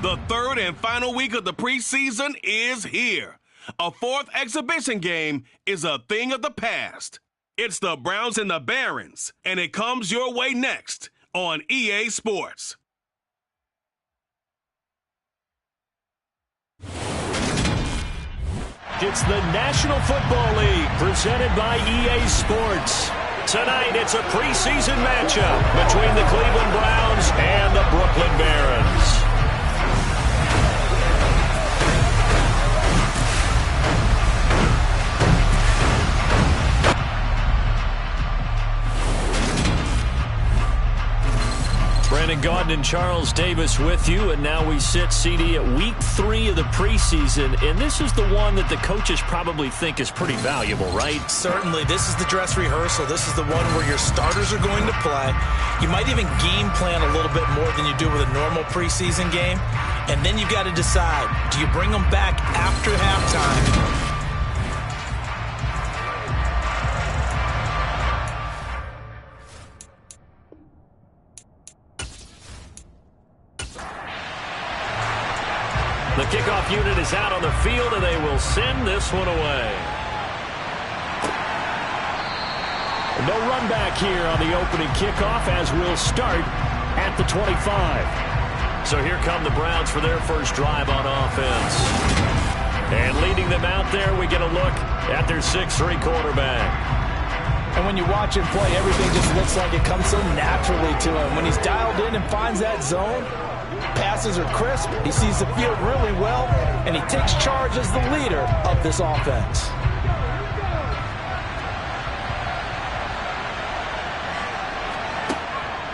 The third and final week of the preseason is here. A fourth exhibition game is a thing of the past. It's the Browns and the Barons, and it comes your way next on EA Sports. It's the National Football League presented by EA Sports. Tonight, it's a preseason matchup between the Cleveland Browns and the Brooklyn Barons. Brandon Gaudin and Charles Davis with you, and now we sit, CD, at week 3 of the preseason, and this is the one that the coaches probably think is pretty valuable, right? Certainly. This is the dress rehearsal. This is the one where your starters are going to play. You might even game plan a little bit more than you do with a normal preseason game, and then you've got to decide, do you bring them back after halftime? The kickoff unit is out on the field, and they will send this one away. No run back here on the opening kickoff as we'll start at the 25. So here come the Browns for their first drive on offense. And leading them out there, we get a look at their 6'3" quarterback. And when you watch him play, everything just looks like it comes so naturally to him. When he's dialed in and finds that zone, passes are crisp, he sees the field really well, and he takes charge as the leader of this offense.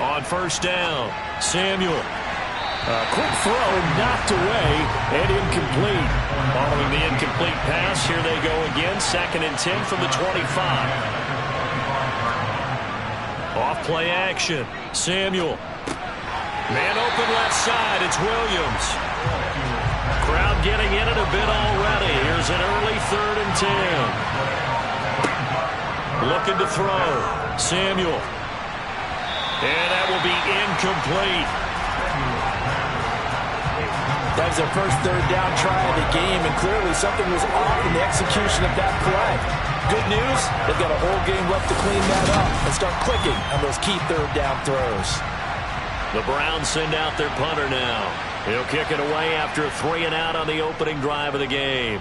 On first down, Samuel. A quick throw knocked away and incomplete. Following the incomplete pass, here they go again, 2nd and 10 from the 25. Off play action, Samuel. Man open left side, it's Williams. Crowd getting in it a bit already. Here's an early 3rd and 10. Looking to throw. Samuel. And that will be incomplete. That was their first 3rd down try of the game, and clearly something was off in the execution of that play. Good news, they've got a whole game left to clean that up and start clicking on those key 3rd down throws. The Browns send out their punter now. He'll kick it away after a 3 and out on the opening drive of the game.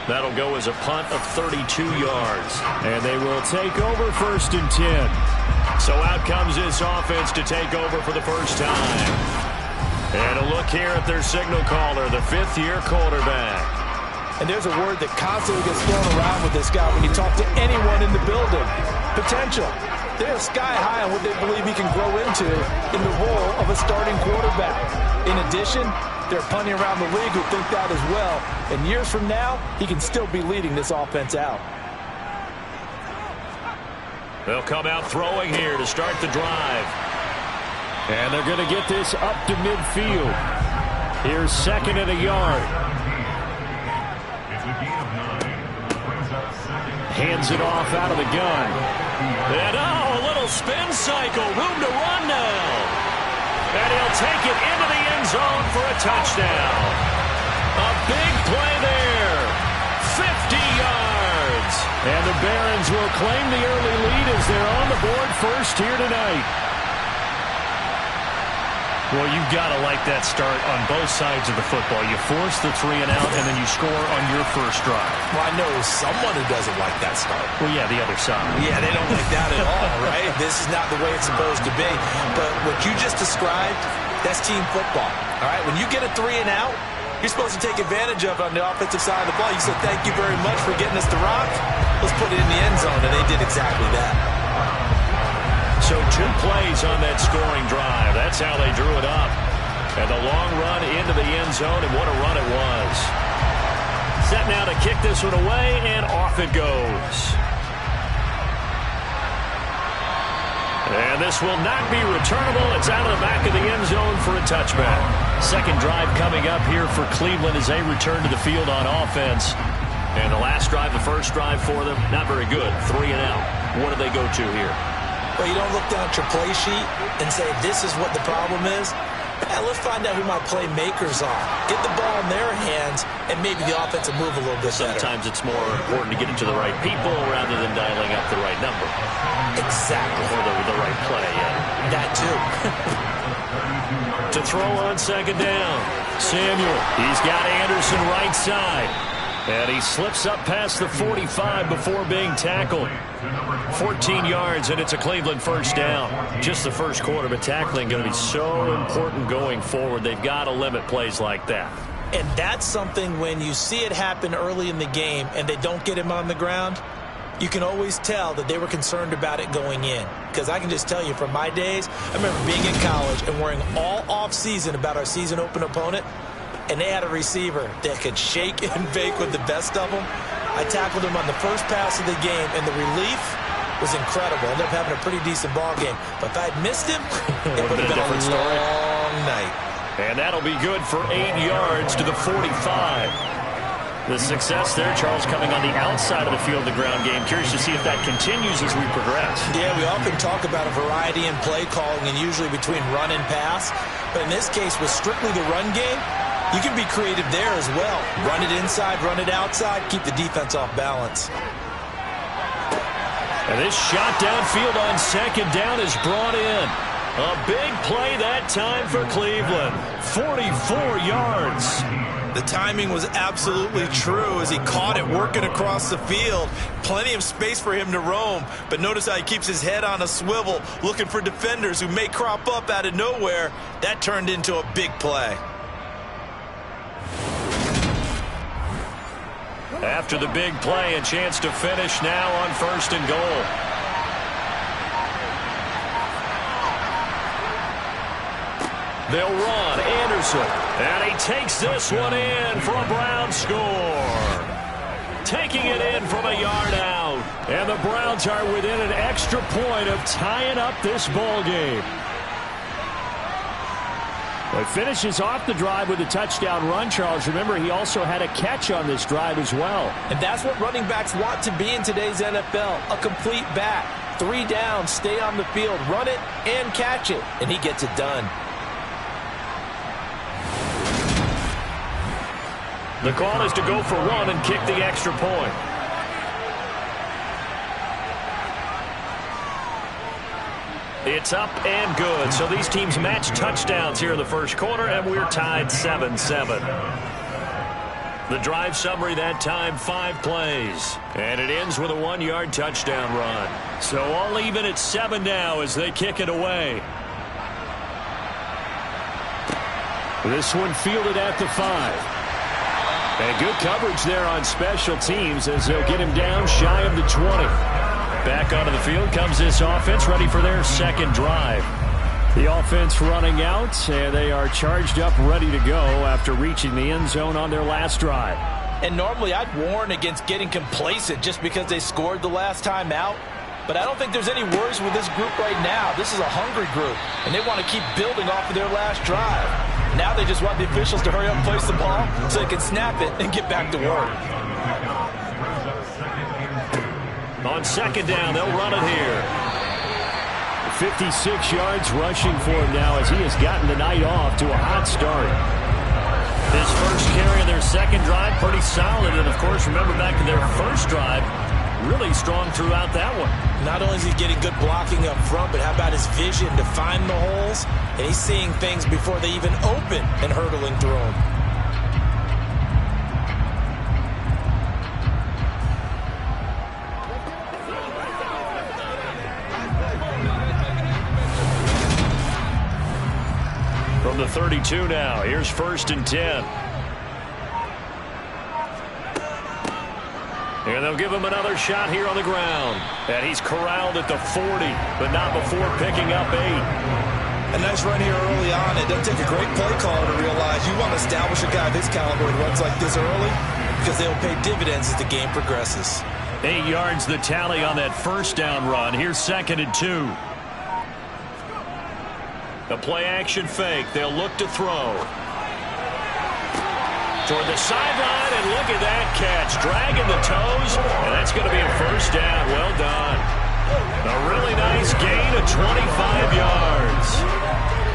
That'll go as a punt of 32 yards. And they will take over 1st and 10. So out comes this offense to take over for the first time. And a look here at their signal caller, the 5th-year quarterback. And there's a word that constantly gets thrown around with this guy when you talk to anyone in the building. Potential. They're sky high on what they believe he can grow into in the role of a starting quarterback. In addition, there are plenty around the league who think that as well. And years from now, he can still be leading this offense out. They'll come out throwing here to start the drive. And they're going to get this up to midfield. Here's 2nd and a yard. Hands it off out of the gun. And a little spin cycle. Room to run now. And he'll take it into the end zone for a touchdown. A big play there. 50 yards. And the Barons will claim the early lead as they're on the board first here tonight. Well, you've got to like that start on both sides of the football. You force the 3 and out, and then you score on your first drive. Well, I know someone who doesn't like that start. Well, yeah, the other side. Yeah, they don't like that at all, right? This is not the way it's supposed to be. But what you just described, that's team football, all right? When you get a 3 and out, you're supposed to take advantage of it on the offensive side of the ball. You said, thank you very much for getting us to rock. Let's put it in the end zone, and they did exactly that. So 2 plays on that scoring drive. That's how they drew it up. And the long run into the end zone, and what a run it was. Set now to kick this one away, and off it goes. And this will not be returnable. It's out of the back of the end zone for a touchback. Second drive coming up here for Cleveland as they return to the field on offense. And the last drive, the first drive for them, not very good. 3 and out. What do they go to here? Well, you don't look down at your play sheet and say, this is what the problem is. Let's find out who my playmakers are. Get the ball in their hands, and maybe the offense will move a little bit better. Sometimes it's more important to get it to the right people rather than dialing up the right number. Exactly. Or the right play, yeah. That too. To throw on second down, Samuel. He's got Anderson right side. And he slips up past the 45 before being tackled. 14 yards, and it's a Cleveland first down. Just the first quarter, but tackling going to be so important going forward. They've got to limit plays like that. And that's something when you see it happen early in the game and they don't get him on the ground, you can always tell that they were concerned about it going in. Because I can just tell you from my days, I remember being in college and worrying all off-season about our season open opponent, and they had a receiver that could shake and bake with the best of them. I tackled him on the first pass of the game, and the relief was incredible. Ended up having a pretty decent ball game. But if I had missed him, it would have been a long night. And that'll be good for 8 yards to the 45. The success there, Charles, coming on the outside of the field, the ground game. Curious to see if that continues as we progress. Yeah, we often talk about a variety in play calling and usually between run and pass. But in this case, with strictly the run game, you can be creative there as well. Run it inside, run it outside, keep the defense off balance. And this shot downfield on second down is brought in. A big play that time for Cleveland. 44 yards. The timing was absolutely true as he caught it working across the field. Plenty of space for him to roam, but notice how he keeps his head on a swivel, looking for defenders who may crop up out of nowhere. That turned into a big play. After the big play, a chance to finish now on first and goal. They'll run. Anderson. And he takes this one in for a Browns score. Taking it in from a yard out. And the Browns are within an extra point of tying up this ball game. Well, he finishes off the drive with a touchdown run, Charles. Remember, he also had a catch on this drive as well. And that's what running backs want to be in today's NFL, a complete back. 3 downs, stay on the field, run it, and catch it. And he gets it done. The call is to go for one and kick the extra point. It's up and good. So these teams match touchdowns here in the first quarter, and we're tied 7-7. The drive summary that time, 5 plays. And it ends with a 1-yard touchdown run. So all even at 7 now as they kick it away. This one fielded at the 5. And good coverage there on special teams as they'll get him down shy of the 20. Back onto the field comes this offense, ready for their second drive. The offense running out, and they are charged up, ready to go after reaching the end zone on their last drive. And normally I'd warn against getting complacent just because they scored the last time out. But I don't think there's any worries with this group right now. This is a hungry group, and they want to keep building off of their last drive. Now they just want the officials to hurry up and place the ball so they can snap it and get back to work. On second down, they'll run it here. 56 yards rushing for him now as he has gotten the night off to a hot start. His first carry of their second drive, pretty solid. And, of course, remember back to their first drive, really strong throughout that one. Not only is he getting good blocking up front, but how about his vision to find the holes? And he's seeing things before they even open and hurtling through them. From the 32 now, here's first and 10. And they'll give him another shot here on the ground. And he's corralled at the 40, but not before picking up 8. A nice run here early on. It doesn't take a great play caller to realize you want to establish a guy of this caliber who runs like this early because they'll pay dividends as the game progresses. 8 yards the tally on that first down run. Here's second and 2. A play-action fake. They'll look to throw. Toward the sideline, and look at that catch. Dragging the toes, and that's going to be a first down. Well done. A really nice nice gain of 25 yards.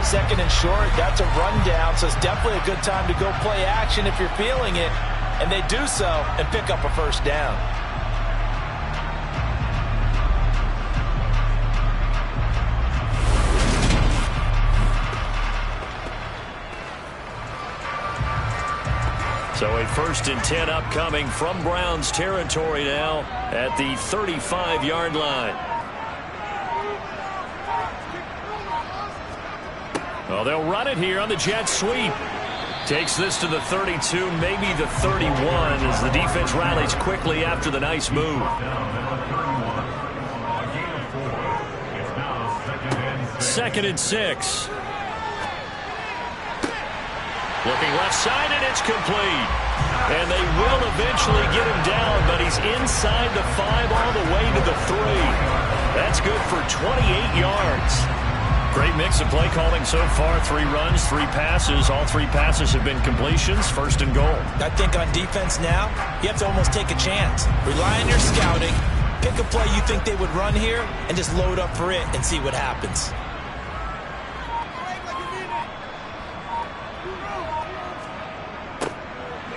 Second and short, that's a rundown, so it's definitely a good time to go play action if you're feeling it. And they do so and pick up a first down. So a 1st and 10 upcoming from Browns territory now at the 35-yard line. Well, they'll run it here on the jet sweep. Takes this to the 32, maybe the 31, as the defense rallies quickly after the nice move. 2nd and 6. Looking left side, and it's complete. And they will eventually get him down, but he's inside the 5 all the way to the 3. That's good for 28 yards. Great mix of play calling so far. 3 runs, 3 passes. All 3 passes have been completions. 1st and goal. I think on defense now, you have to almost take a chance. Rely on your scouting. Pick a play you think they would run here and just load up for it and see what happens.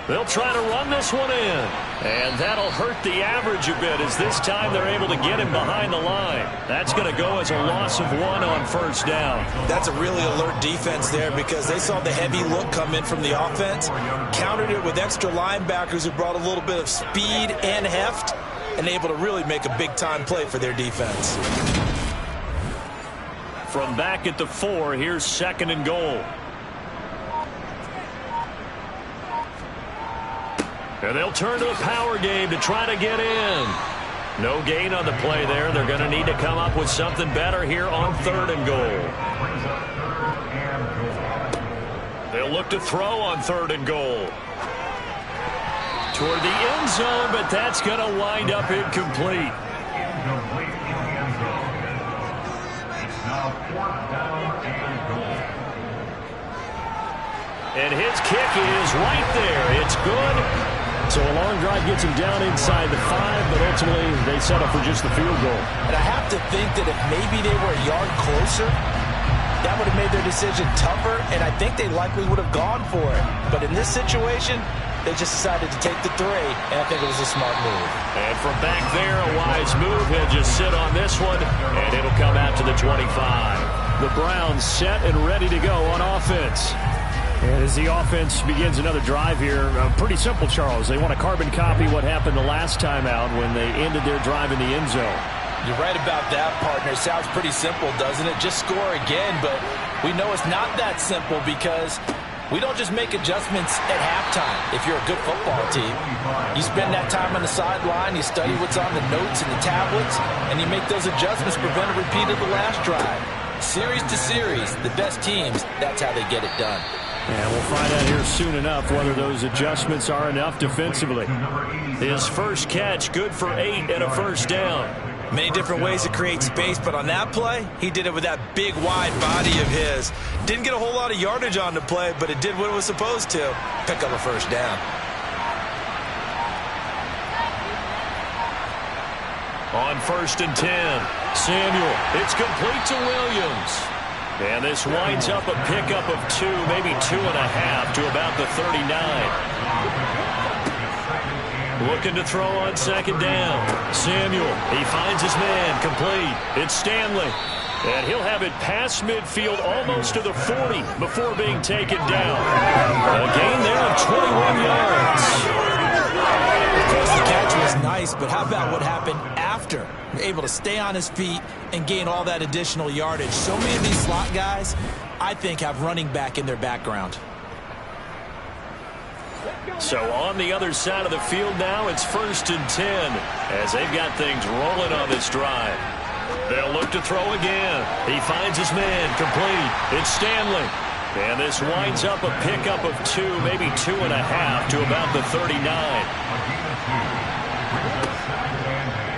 They'll try to run this one in. And that'll hurt the average a bit, as this time they're able to get him behind the line. That's going to go as a loss of 1 on 1st down. That's a really alert defense there, because they saw the heavy look come in from the offense, countered it with extra linebackers who brought a little bit of speed and heft, and able to really make a big-time play for their defense. From back at the 4, here's 2nd and goal. And they'll turn to the power game to try to get in. No gain on the play there. They're going to need to come up with something better here on 3rd and goal. They'll look to throw on 3rd and goal. Toward the end zone, but that's going to wind up incomplete. And his kick is right there. It's good. So a long drive gets him down inside the 5, but ultimately they settle for just the field goal. And I have to think that if maybe they were a yard closer, that would have made their decision tougher, and I think they likely would have gone for it. But in this situation, they just decided to take the 3, and I think it was a smart move. And from back there, a wise move. He'll just sit on this one, and it'll come out to the 25. The Browns set and ready to go on offense. And as the offense begins another drive here, pretty simple, Charles. They want to carbon copy what happened the last time out when they ended their drive in the end zone. You're right about that, partner. Sounds pretty simple, doesn't it? Just score again, but we know it's not that simple, because we don't just make adjustments at halftime. If you're a good football team, you spend that time on the sideline, you study what's on the notes and the tablets, and you make those adjustments, prevent a repeat of the last drive. Series to series, the best teams, that's how they get it done. And we'll find out here soon enough whether those adjustments are enough defensively. His first catch, good for 8 and a 1st down. Many different ways to create space, but on that play, he did it with that big, wide body of his. Didn't get a whole lot of yardage on the play, but it did what it was supposed to. Pick up a 1st down. On 1st and 10, Samuel. It's complete to Williams. And this winds up a pickup of 2, maybe 2.5 to about the 39. Looking to throw on 2nd down. Samuel, he finds his man, complete. It's Stanley. And he'll have it past midfield almost to the 40 before being taken down. A gain there of 21 yards. Of course, the catch was nice, but how about what happened after? Able to stay on his feet and gain all that additional yardage. So many of these slot guys, I think, have running back in their background. So on the other side of the field now, it's 1st and 10 as they've got things rolling on this drive. They'll look to throw again. He finds his man, complete. It's Stanley. And this winds up a pickup of 2, maybe 2.5 to about the 39.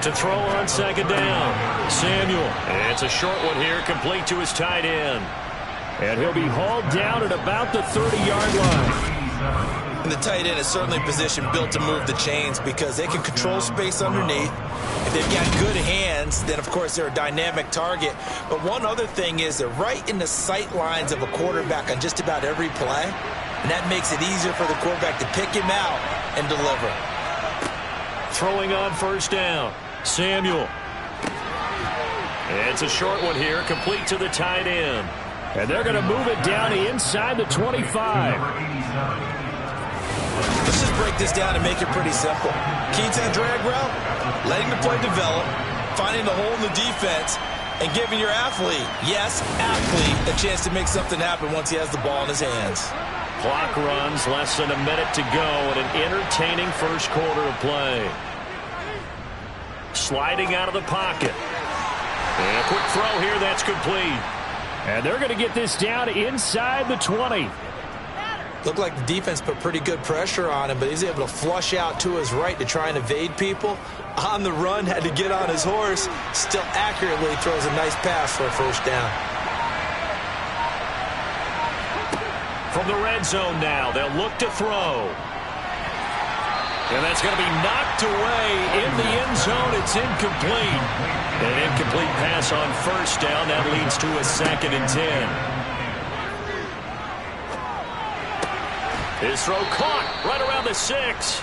To throw on 2nd down, Samuel. It's a short one here, complete to his tight end. And he'll be hauled down at about the 30-yard line. And the tight end is certainly a position built to move the chains because they can control space underneath. If they've got good hands, then, of course, they're a dynamic target. But one other thing is they're right in the sight lines of a quarterback on just about every play. And that makes it easier for the quarterback to pick him out and deliver. Throwing on first down, Samuel. It's a short one here, complete to the tight end. And they're going to move it down inside the 25. Let's just break this down and make it pretty simple. Key to the drag route, letting the play develop, finding the hole in the defense, and giving your athlete, yes, athlete, a chance to make something happen once he has the ball in his hands. Clock runs, less than a minute to go in an entertaining first quarter of play. Sliding out of the pocket. And a quick throw here, that's complete. And they're going to get this down inside the 20. Looked like the defense put pretty good pressure on him, but he's able to flush out to his right to try and evade people. On the run, had to get on his horse. Still accurately throws a nice pass for a first down. From the red zone now, they'll look to throw. And that's going to be knocked away in the end zone. It's incomplete. An incomplete pass on first down. That leads to a 2nd and 10. His throw caught right around the 6.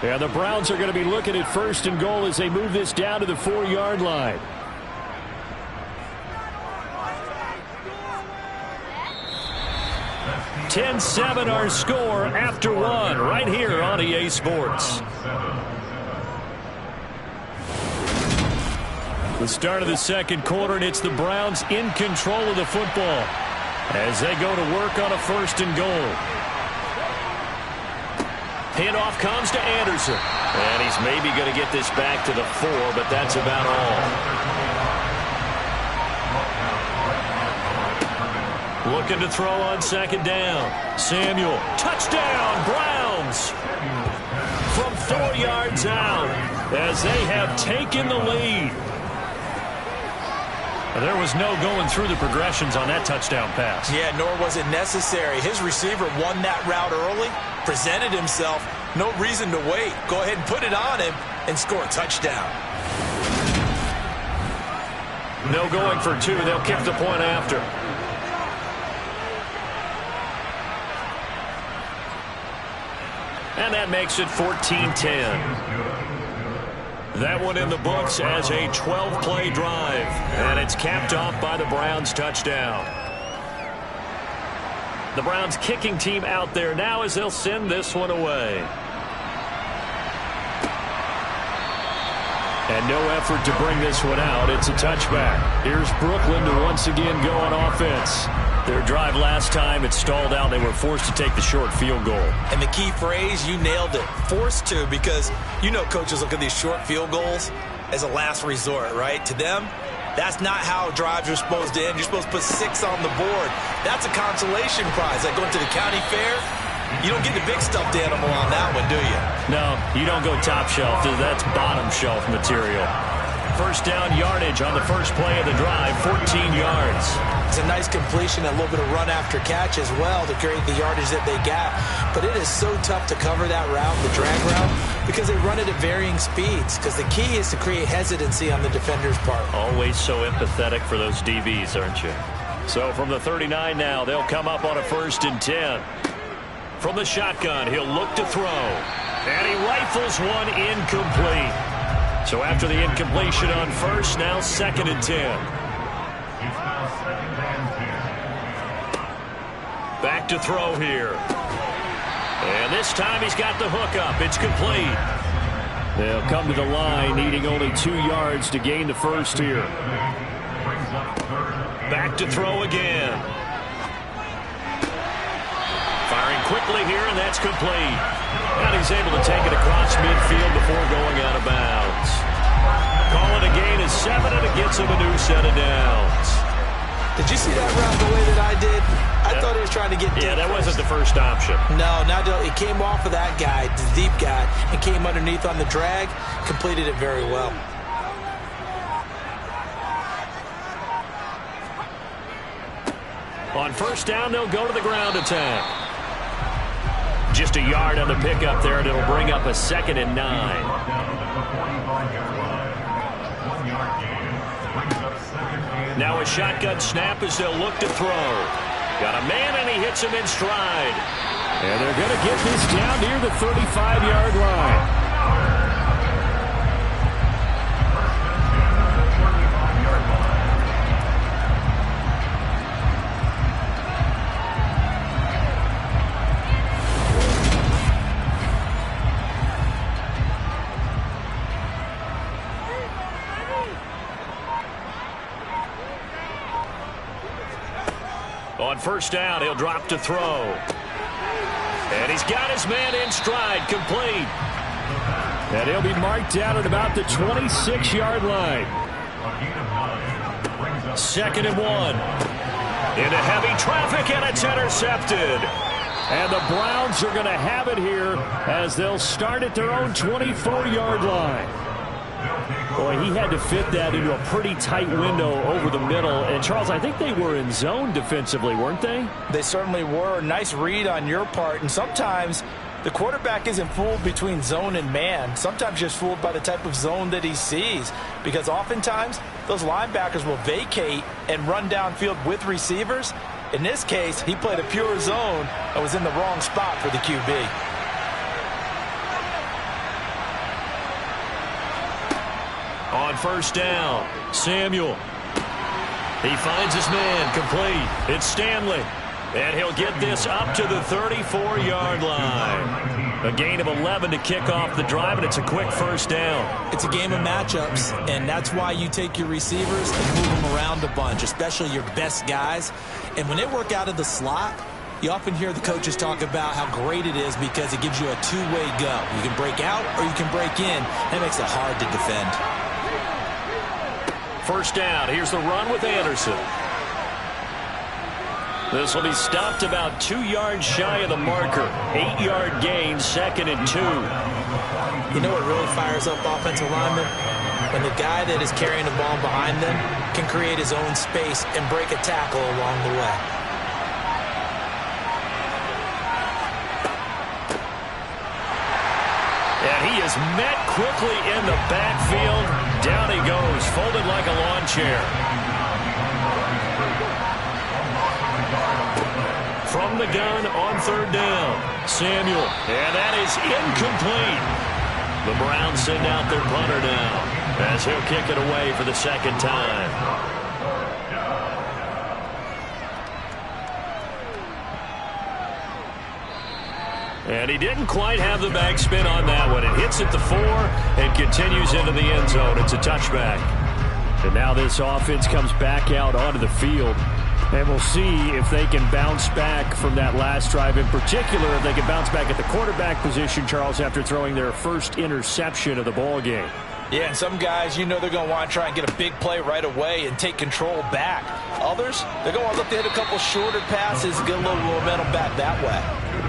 And the Browns are going to be looking at 1st and goal as they move this down to the 4-yard line. (10-7) our score after 1 right here on EA Sports. The start of the second quarter, and it's the Browns in control of the football as they go to work on a 1st and goal. Handoff comes to Anderson. And he's maybe going to get this back to the 4, but that's about all. Looking to throw on 2nd down. Samuel. Touchdown, Browns. From 4 yards out as they have taken the lead. There was no going through the progressions on that touchdown pass. Yeah, nor was it necessary. His receiver won that route early, presented himself. No reason to wait. Go ahead and put it on him and score a touchdown. No going for 2. They'll kick the point after. And that makes it 14-10. That one in the books as a 12-play drive. And it's capped off by the Browns touchdown. The Browns kicking team out there now as they'll send this one away. And no effort to bring this one out. It's a touchback. Here's Brooklyn to once again go on offense. Their drive last time, it stalled out. They were forced to take the short field goal. And the key phrase, you nailed it. Forced to, because you know coaches look at these short field goals as a last resort, right? To them, that's not how drives are supposed to end. You're supposed to put 6 on the board. That's a consolation prize. Like going to the county fair, you don't get the big stuffed animal on that one, do you? No, you don't go top shelf. That's bottom shelf material. First down yardage on the first play of the drive, 14 yards. It's a nice completion, a little bit of run after catch as well to create the yardage that they got. But it is so tough to cover that route, the drag route, because they run it at varying speeds. Because the key is to create hesitancy on the defender's part. Always so empathetic for those DBs, aren't you? So from the 39 now, they'll come up on a 1st and 10. From the shotgun, he'll look to throw. And he rifles one incomplete. So after the incompletion on first, now 2nd and 10. Back to throw here. And this time he's got the hook up. It's complete. They'll come to the line, needing only 2 yards to gain the first here. Back to throw again. Firing quickly here, and that's complete. And he's able to take it across midfield before going out of bounds. Call it a gain of 7, and it gets him a new set of downs. Did you see that route the way that I did? I thought he was trying to get deep. Yeah, that wasn't the first option. No, it came off of that guy, the deep guy, and came underneath on the drag, completed it very well. On first down, they'll go to the ground attack. Just a yard on the pickup there, and it'll bring up a 2nd and 9. Now a shotgun snap as they'll look to throw. Got a man, and he hits him in stride. And they're going to get this down near the 35-yard line. On first down, he'll drop to throw. And he's got his man in stride, complete. And he'll be marked down at about the 26-yard line. 2nd and 1. Into heavy traffic, and it's intercepted. And the Browns are going to have it here as they'll start at their own 24-yard line. Boy, he had to fit that into a pretty tight window over the middle. And, Charles, I think they were in zone defensively, weren't they? They certainly were. Nice read on your part. And sometimes the quarterback isn't fooled between zone and man. Sometimes just fooled by the type of zone that he sees. Because oftentimes those linebackers will vacate and run downfield with receivers. In this case, he played a pure zone and was in the wrong spot for the QB. On first down, Samuel. He finds his man, complete. It's Stanley. And he'll get this up to the 34-yard line. A gain of 11 to kick off the drive, and it's a quick first down. It's a game of matchups, and that's why you take your receivers and move them around a bunch, especially your best guys. And when they work out of the slot, you often hear the coaches talk about how great it is because it gives you a two-way go. You can break out or you can break in. That makes it hard to defend. First down. Here's the run with Anderson. This will be stopped about 2 yards shy of the marker. 8-yard gain, 2nd and 2. You know what really fires up offensive linemen? When the guy that is carrying the ball behind them can create his own space and break a tackle along the way. And he is met quickly in the backfield. Down he goes, folded like a lawn chair. From the gun on third down, Samuel. And that is incomplete. The Browns send out their punter now as he'll kick it away for the 2nd time. And he didn't quite have the backspin on that one. It hits at the 4 and continues into the end zone. It's a touchback. And now this offense comes back out onto the field. And we'll see if they can bounce back from that last drive. In particular, if they can bounce back at the quarterback position, Charles, after throwing their first interception of the ball game. Yeah, and some guys, you know they're going to want to try and get a big play right away and take control back. Others, they're going to look to hit a couple shorter passes and get a little momentum back that way.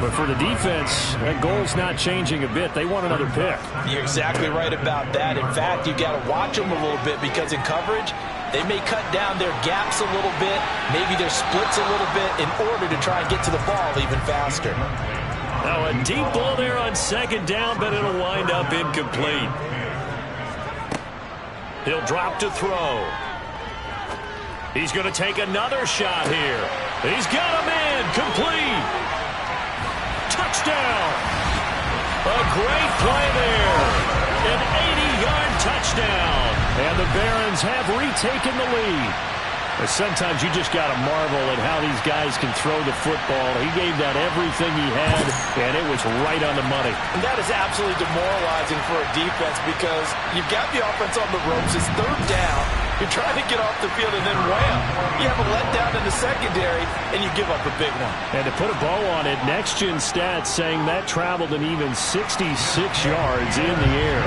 But for the defense, that goal's not changing a bit. They want another pick. You're exactly right about that. In fact, you got to watch them a little bit because in coverage, they may cut down their gaps a little bit, maybe their splits a little bit in order to try and get to the ball even faster. Now a deep ball there on 2nd down, but it'll wind up incomplete. He'll drop to throw. He's going to take another shot here. He's got a man, complete. Touchdown. A great play there. An 80-yard touchdown. And the Barons have retaken the lead. Sometimes you just got to marvel at how these guys can throw the football. He gave that everything he had, and it was right on the money. And that is absolutely demoralizing for a defense because you've got the offense on the ropes. It's third down. You're trying to get off the field, and then wham, you have a letdown in the secondary, and you give up a big one. And to put a bow on it, Next Gen Stats saying that traveled an even 66 yards in the air.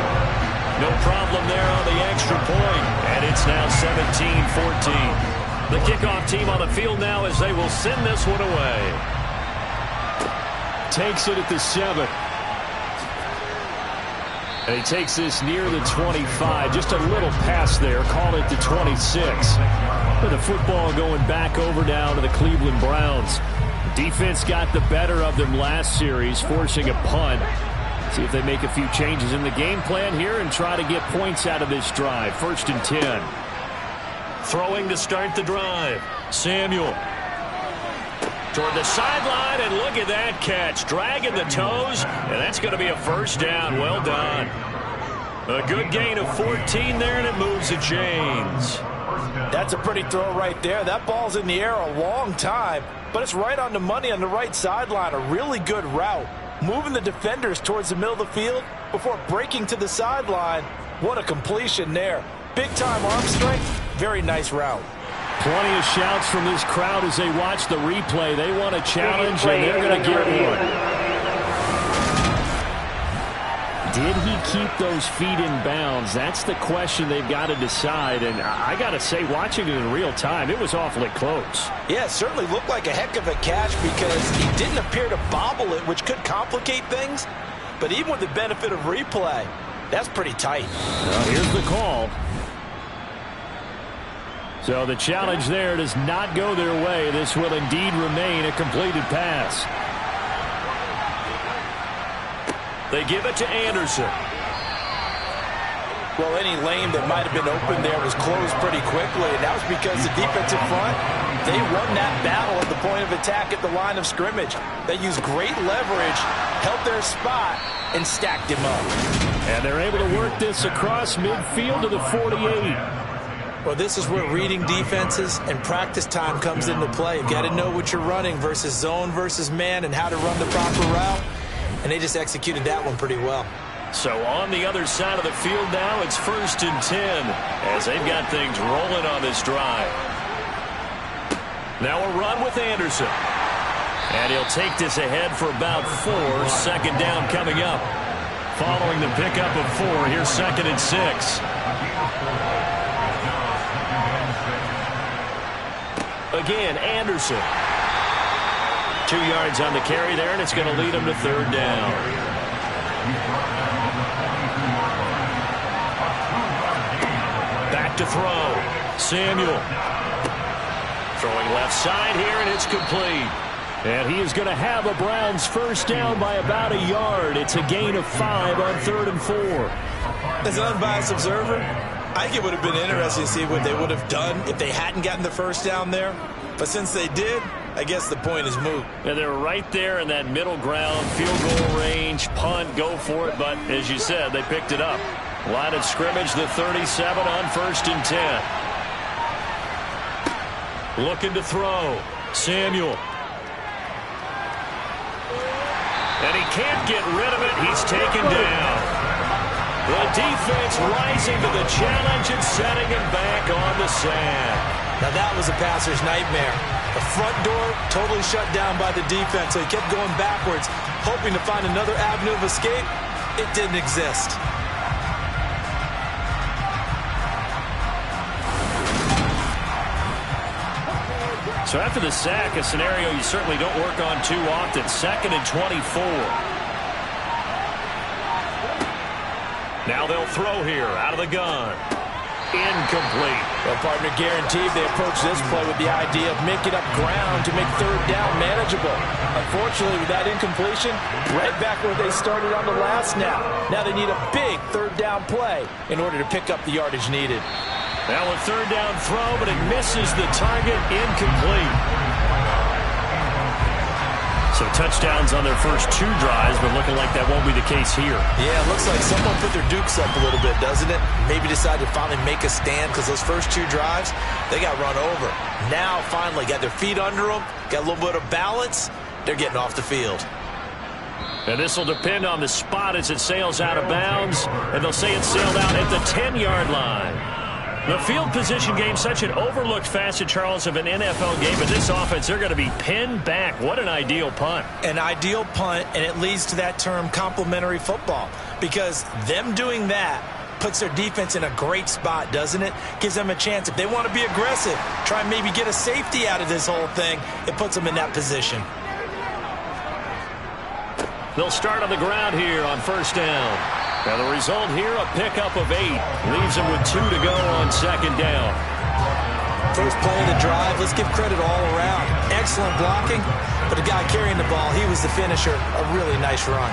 No problem there on the extra point, and it's now 17-14. The kickoff team on the field now as they will send this one away. Takes it at the 7. And he takes this near the 25. Just a little pass there. Call it the 26. With the football going back over now to the Cleveland Browns. Defense got the better of them last series, forcing a punt. See if they make a few changes in the game plan here and try to get points out of this drive. 1st and 10. Throwing to start the drive. Samuel. Toward the sideline, and look at that catch. Dragging the toes, and that's going to be a 1st down. Well done. A good gain of 14 there, and it moves the chains. That's a pretty throw right there. That ball's in the air a long time, but it's right on the money on the right sideline. A really good route. Moving the defenders towards the middle of the field before breaking to the sideline. What a completion there. Big-time arm strength. Very nice route. Plenty of shouts from this crowd as they watch the replay. They want a challenge, and they're going to get one. Did he keep those feet in bounds? That's the question they've got to decide. And I got to say, watching it in real time, it was awfully close. Yeah, it certainly looked like a heck of a catch because he didn't appear to bobble it, which could complicate things. But even with the benefit of replay, that's pretty tight. Well, here's the call. So the challenge there does not go their way. This will indeed remain a completed pass. They give it to Anderson. Well, any lane that might have been open there was closed pretty quickly, and that was because the defensive front, they won that battle at the point of attack at the line of scrimmage. They used great leverage, held their spot, and stacked him up. And they're able to work this across midfield to the 48. Well, this is where reading defenses and practice time comes into play. You've got to know what you're running versus zone versus man and how to run the proper route. And they just executed that one pretty well. So on the other side of the field now, it's 1st and 10 as they've got things rolling on this drive. Now a run with Anderson. And he'll take this ahead for about 4. 2nd down coming up. Following the pickup of 4, here's 2nd and 6. Again, Anderson. 2 yards on the carry there, and it's going to lead him to 3rd down. Back to throw. Samuel. Throwing left side here, and it's complete. And he is going to have a Browns 1st down by about a yard. It's a gain of 5 on 3rd and 4. As an unbiased observer, I think it would have been interesting to see what they would have done if they hadn't gotten the 1st down there. But since they did, I guess the point is moot. Yeah, they're right there in that middle ground, field goal range, punt, go for it. But as you said, they picked it up. Line of scrimmage, the 37 on 1st and 10. Looking to throw. Samuel. And he can't get rid of it. He's taken down. The defense rising to the challenge and setting him back on the sand. Now that was a passer's nightmare. The front door totally shut down by the defense, so he kept going backwards, hoping to find another avenue of escape. It didn't exist. So after the sack, a scenario you certainly don't work on too often. 2nd and 24. Now they'll throw here out of the gun. Incomplete. Well, partner, guaranteed they approach this play with the idea of making up ground to make 3rd down manageable. Unfortunately, with that incompletion, right back where they started on the last snap. Now they need a big 3rd down play in order to pick up the yardage needed. Now a 3rd down throw, but it misses the target. Incomplete. So touchdowns on their first 2 drives, but looking like that won't be the case here. Yeah, it looks like someone put their dukes up a little bit, doesn't it? Maybe decided to finally make a stand because those first 2 drives, they got run over. Now, finally, got their feet under them, got a little bit of balance. They're getting off the field. And this will depend on the spot as it sails out of bounds, and they'll say it sailed out at the 10-yard line. The field position game, such an overlooked facet, Charles, of an NFL game. But this offense, they're going to be pinned back. What an ideal punt. An ideal punt, and it leads to that term complementary football. Because them doing that puts their defense in a great spot, doesn't it? Gives them a chance. If they want to be aggressive, try and maybe get a safety out of this whole thing, it puts them in that position. They'll start on the ground here on 1st down. Now the result here, a pickup of 8. Leaves them with 2 to go on 2nd down. First play of the drive, let's give credit all around. Excellent blocking, but the guy carrying the ball, he was the finisher. A really nice run.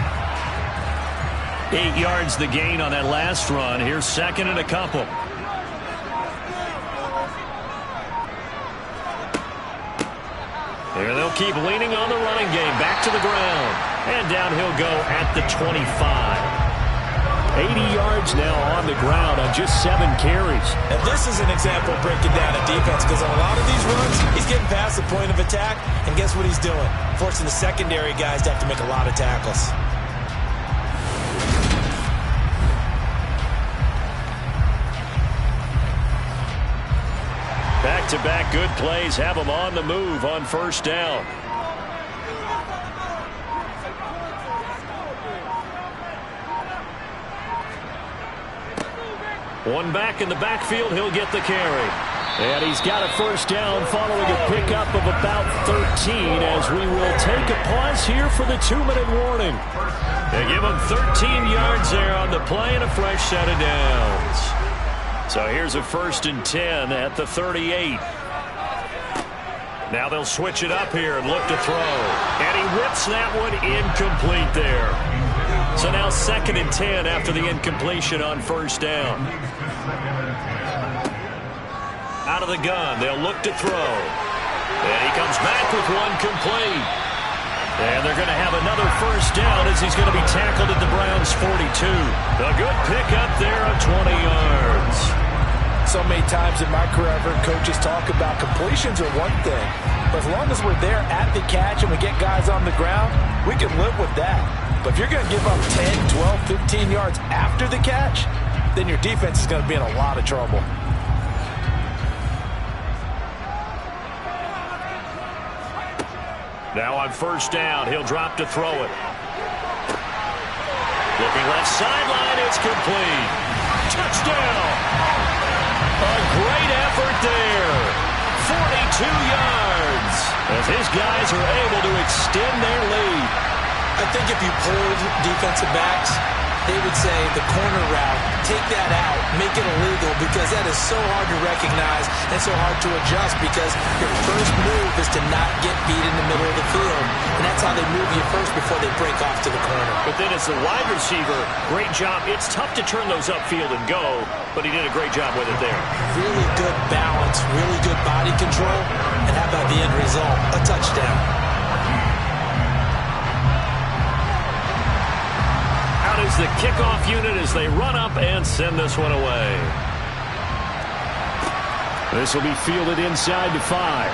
8 yards the gain on that last run. Here's second and a couple. Here they'll keep leaning on the running game. Back to the ground. And down he'll go at the 25. 80 yards now on the ground on just 7 carries. And this is an example of breaking down a defense, because on a lot of these runs, he's getting past the point of attack, and guess what he's doing? Forcing the secondary guys to have to make a lot of tackles. Back-to-back good plays have them on the move on first down. One back in the backfield, he'll get the carry. And he's got a first down following a pickup of about 13 as we will take a pause here for the 2-minute warning. They give him 13 yards there on the play and a fresh set of downs. So here's a 1st and 10 at the 38. Now they'll switch it up here and look to throw. And he whips that one incomplete there. So now 2nd and 10 after the incompletion on first down. Out of the gun, they'll look to throw. And he comes back with one complete. And they're going to have another first down as he's going to be tackled at the Browns' 42. A good pickup there of 20 yards. So many times in my career I've heard coaches talk about completions are one thing, but as long as we're there at the catch and we get guys on the ground, we can live with that. But if you're going to give up 10, 12, 15 yards after the catch, then your defense is going to be in a lot of trouble. Now on first down, he'll drop to throw it. Looking left sideline, it's complete. Touchdown! A great effort there. 42 yards as his guys are able to extend their lead. I think if you polled defensive backs, they would say the corner route, take that out, make it illegal, because that is so hard to recognize and so hard to adjust, because your first move is to not get beat in the middle of the field. And that's how they move you first before they break off to the corner. But then as the wide receiver, great job. It's tough to turn those upfield and go, but he did a great job with it there. Really good balance, really good body control, and how about the end result? A touchdown. Is the kickoff unit as they run up and send this one away. This will be fielded inside the 5.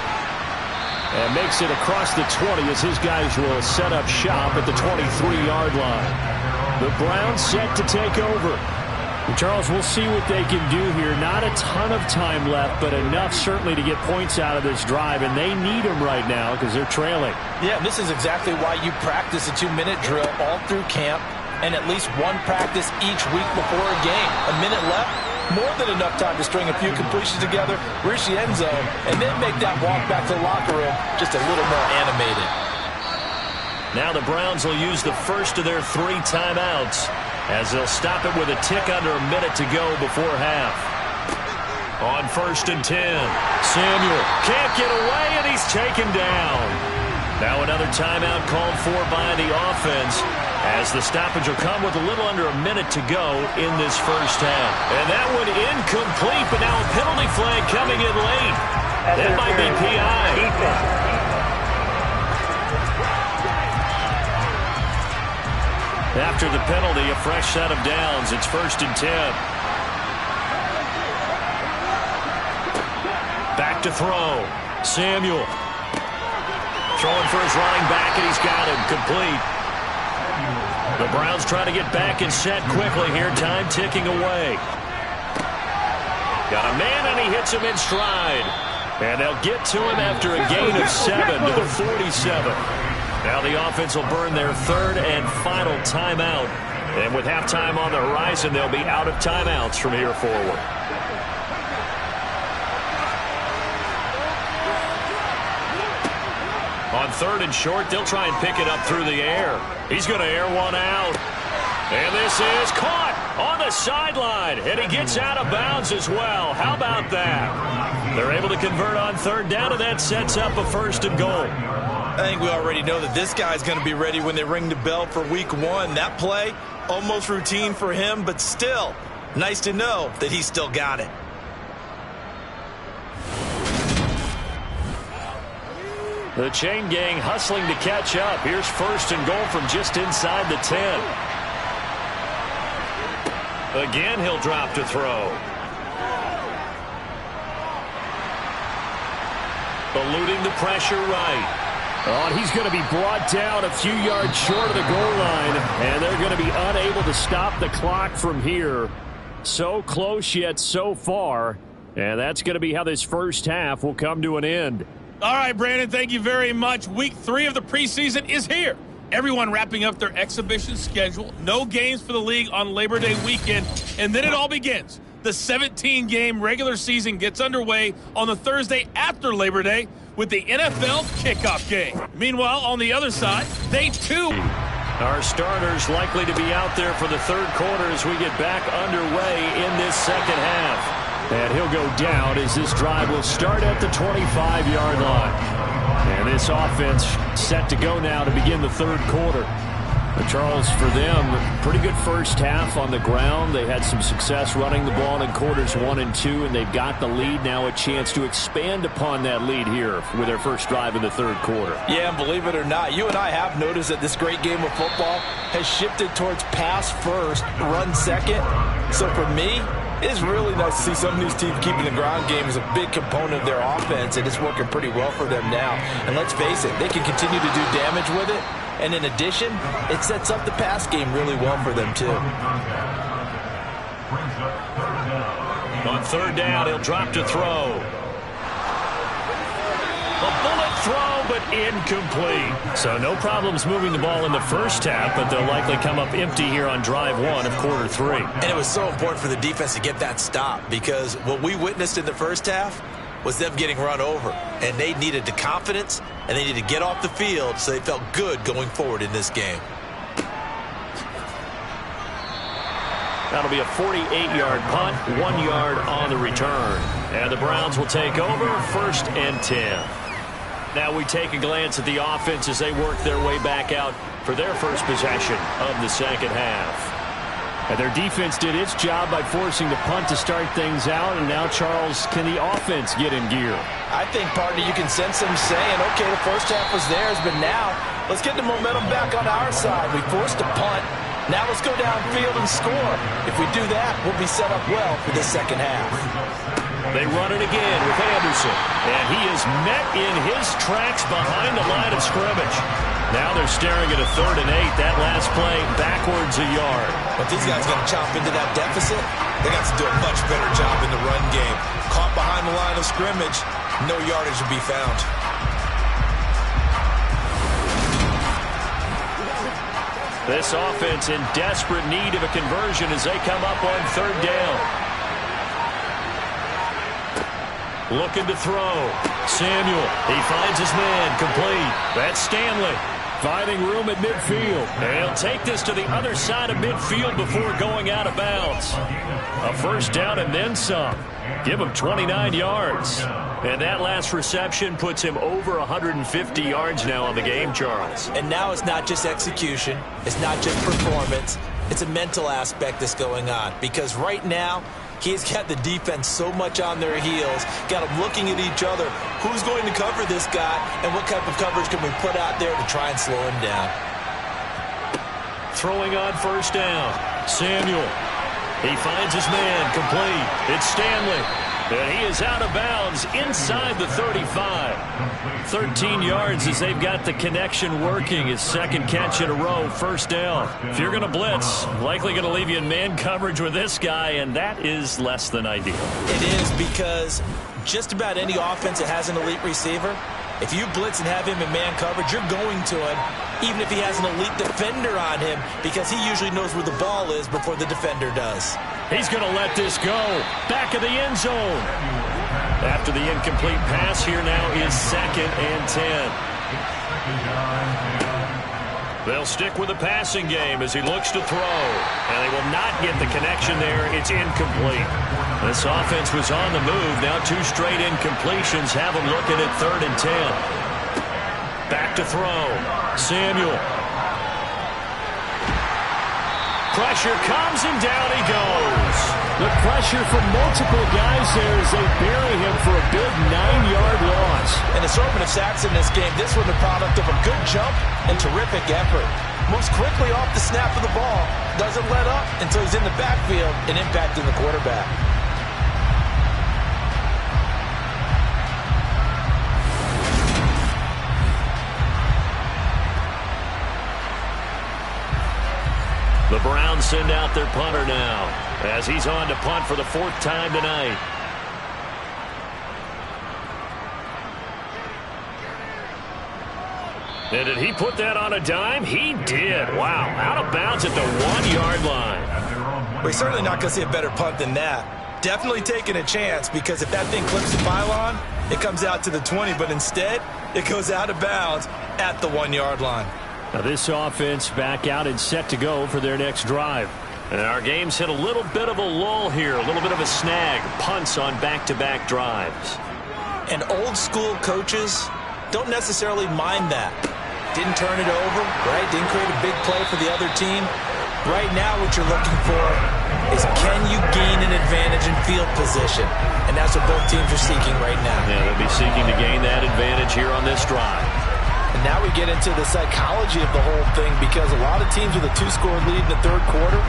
And makes it across the 20 as his guys will set up shop at the 23-yard line. The Browns set to take over. And Charles, we'll see what they can do here. Not a ton of time left, but enough certainly to get points out of this drive, and they need them right now because they're trailing. Yeah, this is exactly why you practice a 2-minute drill all through camp, and at least one practice each week before a game. A minute left, more than enough time to string a few completions together, reach the end zone, and then make that walk back to the locker room just a little more animated. Now the Browns will use the first of their 3 timeouts as they'll stop it with a tick under a minute to go before half. On 1st and 10, Samuel can't get away, and he's taken down. Now another timeout called for by the offense, as the stoppage will come with a little under a minute to go in this first half. And that one incomplete, but now a penalty flag coming in late. That might be PI. After the penalty, a fresh set of downs. It's 1st and 10. Back to throw. Samuel. Throwing for his running back, and he's got him. Complete. The Browns trying to get back and set quickly here. Time ticking away. Got a man, and he hits him in stride. And they'll get to him after a gain of 7 to the 47. Now the offense will burn their 3rd and final timeout. And with halftime on the horizon, they'll be out of timeouts from here forward. On 3rd and short, they'll try and pick it up through the air. He's going to air one out. And this is caught. on the sideline, and he gets out of bounds as well. How about that? They're able to convert on third down, and that sets up a 1st and goal. I think we already know that this guy's going to be ready when they ring the bell for week 1. That play, almost routine for him, but still, nice to know that he's still got it. The chain gang hustling to catch up. Here's 1st and goal from just inside the 10. Again, he'll drop to throw. Eluding the pressure right. Oh, and he's going to be brought down a few yards short of the goal line, and they're going to be unable to stop the clock from here. So close yet so far, and that's going to be how this first half will come to an end. All right, Brandon, thank you very much. Week 3 of the preseason is here. Everyone wrapping up their exhibition schedule. No games for the league on Labor Day weekend, and then it all begins. The 17-game regular season gets underway on the Thursday after Labor Day with the NFL kickoff game. Meanwhile, on the other side, they too. Our starters likely to be out there for the third quarter as we get back underway in this second half. And he'll go down as this drive will start at the 25-yard line. And this offense set to go now to begin the third quarter. But Charles, for them, pretty good first half on the ground. They had some success running the ball in quarters 1 and 2, and they've got the lead now, a chance to expand upon that lead here with their first drive in the third quarter. Yeah, and believe it or not, you and I have noticed that this great game of football has shifted towards pass first, run second. So for me, it's really nice to see some of these teams keeping the ground game as a big component of their offense, and it's working pretty well for them now. And let's face it, they can continue to do damage with it. And in addition, it sets up the pass game really well for them, too. On third down, he'll drop to throw. A bullet throw, but incomplete. So no problems moving the ball in the first half, but they'll likely come up empty here on drive 1 of quarter 3. And it was so important for the defense to get that stop, because what we witnessed in the first half was them getting run over, and they needed the confidence, and they needed to get off the field so they felt good going forward in this game. That'll be a 48-yard punt, 1 yard on the return. And the Browns will take over, 1st and 10. Now we take a glance at the offense as they work their way back out for their first possession of the second half. And their defense did its job by forcing the punt to start things out, and now, Charles, can the offense get in gear? I think, partner, you can sense them saying, okay, the first half was theirs, but now let's get the momentum back on our side. We forced a punt. Now let's go downfield and score. If we do that, we'll be set up well for the second half. They run it again with Anderson, and he is met in his tracks behind the line of scrimmage. Now they're staring at a 3rd and 8. That last play backwards a yard. But these guys got to chop into that deficit. They got to do a much better job in the run game. Caught behind the line of scrimmage, no yardage to be found. This offense in desperate need of a conversion as they come up on third down. Looking to throw. Samuel, he finds his man, complete. That's Stanley. Finding room at midfield. And he'll take this to the other side of midfield before going out of bounds. A first down and then some. Give him 29 yards. And that last reception puts him over 150 yards now on the game, Charles. And now it's not just execution. It's not just performance. It's a mental aspect that's going on. Because right now, he's got the defense so much on their heels, got them looking at each other. Who's going to cover this guy, and what type of coverage can we put out there to try and slow him down? Throwing on first down. Samuel. He finds his man, complete. It's Stanley. And he is out of bounds inside the 35. 13 yards as they've got the connection working. His second catch in a row, first down. If you're going to blitz, likely going to leave you in man coverage with this guy, and that is less than ideal. It is, because just about any offense that has an elite receiver, if you blitz and have him in man coverage, you're going to him, even if he has an elite defender on him, because he usually knows where the ball is before the defender does. He's going to let this go. Back of the end zone. After the incomplete pass, here now is 2nd and 10. They'll stick with the passing game as he looks to throw. And they will not get the connection there. It's incomplete. This offense was on the move. Now 2 straight incompletions have them looking at 3rd and 10. Back to throw. Samuel. Pressure comes and down he goes. The pressure from multiple guys there as they bury him for a big 9-yard loss. An assortment of sacks in this game. This one the product of a good jump and terrific effort. Moves quickly off the snap of the ball. Doesn't let up until he's in the backfield and impacting the quarterback. The Browns send out their punter now as he's on to punt for the 4th time tonight. And did he put that on a dime? He did. Wow, out of bounds at the 1-yard line. We're certainly not going to see a better punt than that. Definitely taking a chance because if that thing clips the pylon, it comes out to the 20, but instead it goes out of bounds at the 1-yard line. Now this offense back out and set to go for their next drive. And our game's hit a little bit of a lull here, a little bit of a snag. Punts on back-to-back drives. And old school coaches don't necessarily mind that. Didn't turn it over, right? Didn't create a big play for the other team. Right now what you're looking for is can you gain an advantage in field position? And that's what both teams are seeking right now. Yeah, they'll be seeking to gain that advantage here on this drive. And now we get into the psychology of the whole thing because a lot of teams with a 2-score lead in the 3rd quarter,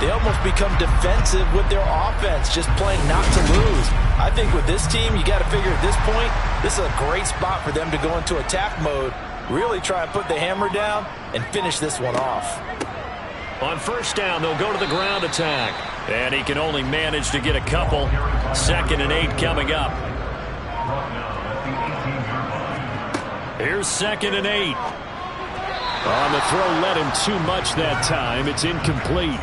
they almost become defensive with their offense, just playing not to lose. I think with this team, you got to figure at this point, this is a great spot for them to go into attack mode, really try and put the hammer down and finish this one off. On 1st down, they'll go to the ground attack. And he can only manage to get a couple. 2nd and 8 coming up. Here's 2nd and 8. On the throw, led him too much that time. It's incomplete.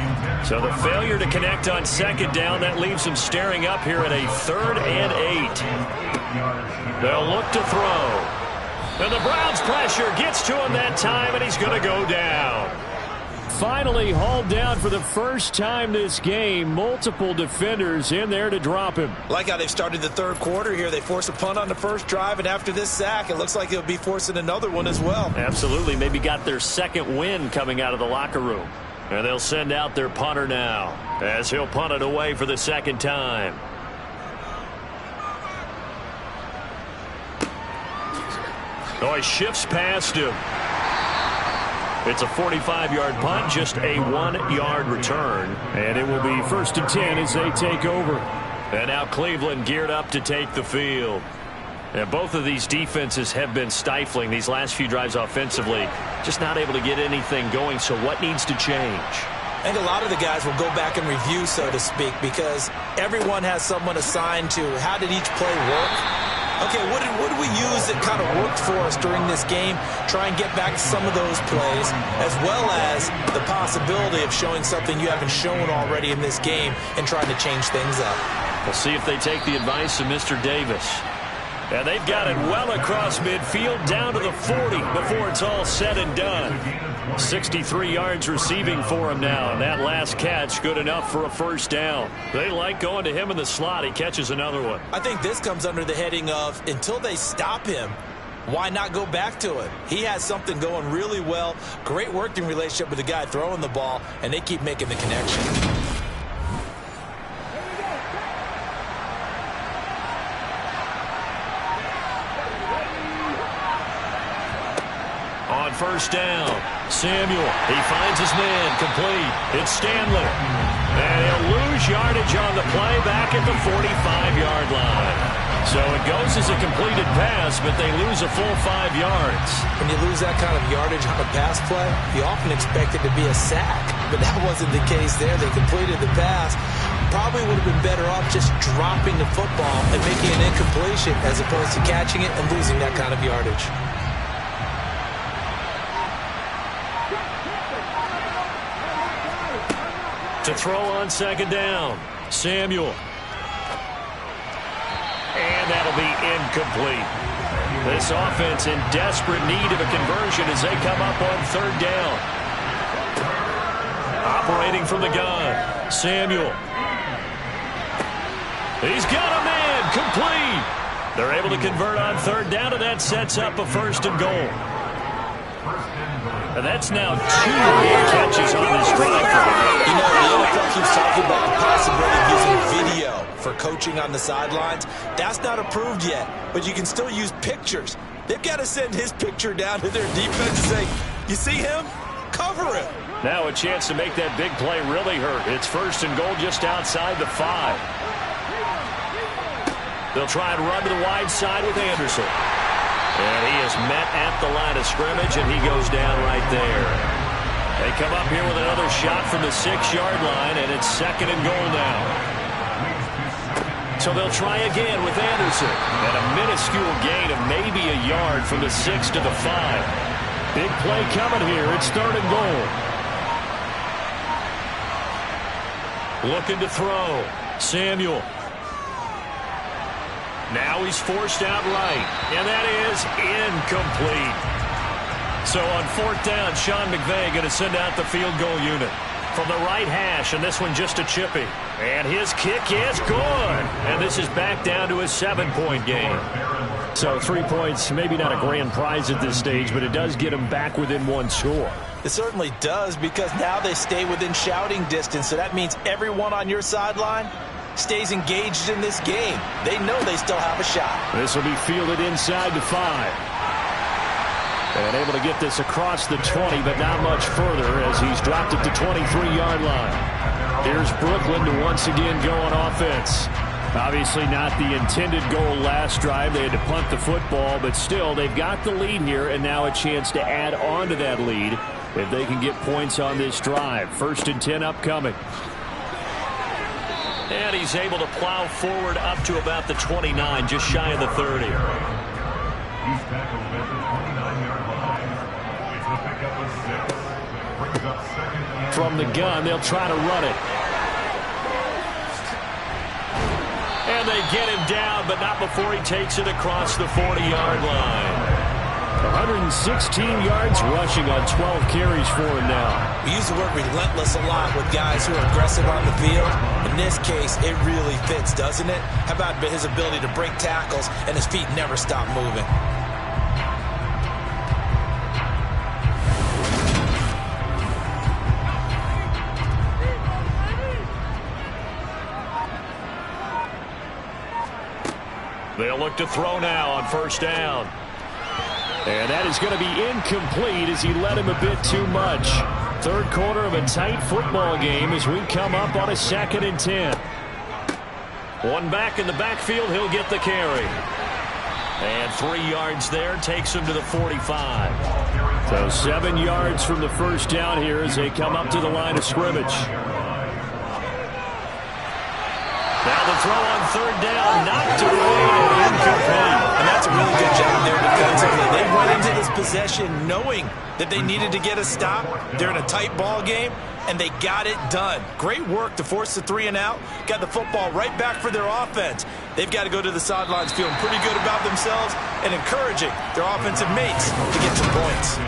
So the failure to connect on 2nd down, that leaves him staring up here at a 3rd and 8. They'll look to throw. And the Browns pressure gets to him that time, and he's going to go down. Finally hauled down for the first time this game. Multiple defenders in there to drop him. Like how they've started the 3rd quarter here. They force a punt on the 1st drive, and after this sack, it looks like they'll be forcing another one as well. Absolutely. Maybe got their 2nd win coming out of the locker room. And they'll send out their punter now as he'll punt it away for the 2nd time. Oh, he shifts past him. It's a 45-yard punt, just a 1-yard return. And it will be 1st and 10 as they take over. And now Cleveland geared up to take the field. And both of these defenses have been stifling these last few drives offensively. Just not able to get anything going, so what needs to change? I think a lot of the guys will go back and review, so to speak, because everyone has someone assigned to how did each play work. Okay, what did we use that kind of worked for us during this game? Try and get back to some of those plays, as well as the possibility of showing something you haven't shown already in this game and trying to change things up. We'll see if they take the advice of Mr. Davis. And they've got it well across midfield, down to the 40 before it's all said and done. 63 yards receiving for him now, and that last catch good enough for a 1st down. They like going to him in the slot. He catches another one. I think this comes under the heading of until they stop him, why not go back to it? He has something going really well, great working relationship with the guy throwing the ball, and they keep making the connection. On 1st down, Samuel, he finds his man, complete. It's Stanley. And he'll lose yardage on the play back at the 45-yard line. So it goes as a completed pass, but they lose a full 5 yards. When you lose that kind of yardage on a pass play, you often expect it to be a sack. But that wasn't the case there. They completed the pass. Probably would have been better off just dropping the football and making an incompletion as opposed to catching it and losing that kind of yardage. To throw on 2nd down, Samuel. And that'll be incomplete. This this offense in desperate need of a conversion as they come up on third down. Operating from the gun, Samuel. He's got a man, complete. They're able to convert on third down, and that sets up a first and goal. And that's now 2 big catches on this drive for him. You know, the NFL keeps talking about the possibility of using video for coaching on the sidelines. That's not approved yet, but you can still use pictures. They've got to send his picture down to their defense and say, you see him? Cover him. Now a chance to make that big play really hurt. It's first and goal just outside the 5. They'll try and run to the wide side with Anderson. And he is met at the line of scrimmage, and he goes down right there. They come up here with another shot from the 6-yard line, and it's second and goal now. So they'll try again with Anderson. And a minuscule gain of maybe a yard from the 6 to the 5. Big play coming here. It's third and goal. Looking to throw. Samuel. Now he's forced out right, and that is incomplete. So on fourth down, Sean McVay going to send out the field goal unit from the right hash, and this one just a chippy. And his kick is good, and this is back down to a 7-point game. So 3 points, maybe not a grand prize at this stage, but it does get them back within 1 score. It certainly does, because now they stay within shouting distance, so that means everyone on your sideline stays engaged in this game. They know they still have a shot. This will be fielded inside the 5. And able to get this across the 20, but not much further as he's dropped it to 23-yard line. Here's Brooklyn to once again go on offense. Obviously not the intended goal last drive. They had to punt the football, but still they've got the lead here, and now a chance to add on to that lead if they can get points on this drive. First and 10 upcoming. And he's able to plow forward up to about the 29, just shy of the 30. From the gun, they'll try to run it. And they get him down, but not before he takes it across the 40-yard line. 116 yards rushing on 12 carries for him now. We use the word relentless a lot with guys who are aggressive on the field. In this case, it really fits, doesn't it? How about his ability to break tackles and his feet never stop moving? They'll look to throw now on first down. And that is going to be incomplete as he led him a bit too much. Third quarter of a tight football game as we come up on a 2nd and 10. One back in the backfield, he'll get the carry. And 3 yards there takes him to the 45. So 7 yards from the first down here as they come up to the line of scrimmage. Now the throw on third down, knocked away and incomplete. And that's a really good job there defensively. They went into this possession knowing that they needed to get a stop. They're in a tight ball game, and they got it done. Great work to force the 3 and out. Got the football right back for their offense. They've got to go to the sidelines feeling pretty good about themselves and encouraging their offensive mates to get some points.